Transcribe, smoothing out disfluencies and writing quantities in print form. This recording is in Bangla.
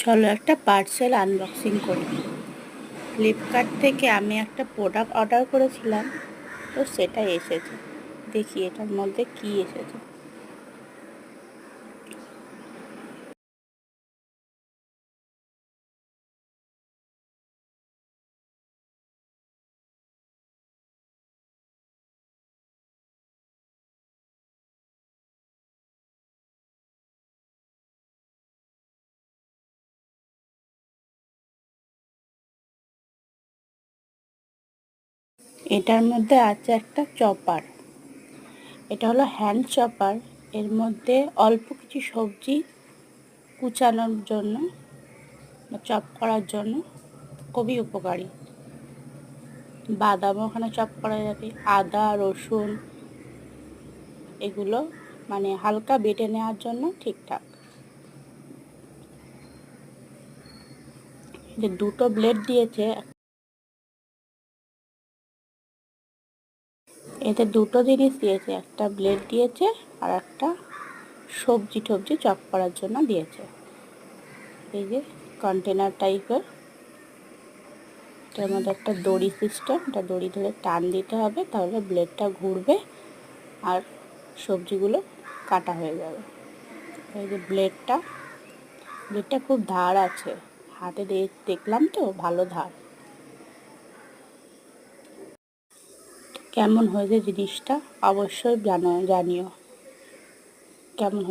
চলো একটা পার্সেল আনবক্সিং করি। ফ্লিপকার্ট থেকে আমি একটা প্রোডাক্ট অর্ডার করেছিলাম, তো সেটা এসেছে। দেখি এটার মধ্যে কি এসেছে। এটার মধ্যে আছে একটা চপার। এটা হলো হ্যান্ড চপার। এর মধ্যে অল্প কিছু সবজি কুচানোর জন্য বা চপ করার জন্য খুবই উপকারী। বাদামও ওখানে চপ করা যাবে, আদা রসুন এগুলো মানে হালকা বেটে নেওয়ার জন্য ঠিকঠাক। যে দুটো ব্লেড দিয়েছে, এতে দুটো জিনিস দিয়েছে, একটা ব্লেড দিয়েছে আর একটা সবজি টবজি চপ করার জন্য দিয়েছে। এই যে কন্টেনার টাইপের, এটার মধ্যে একটা দড়ি সিস্টেম, এটা দড়ি ধরে টান দিতে হবে, তাহলে ব্লেডটা ঘুরবে আর সবজিগুলো কাটা হয়ে যাবে। এই যে ব্লেডটা খুব ধার আছে, হাতে দেখলাম তো ভালো ধার। কেমন হয়েছে জিনিসটা অবশ্যই জানিও কেমন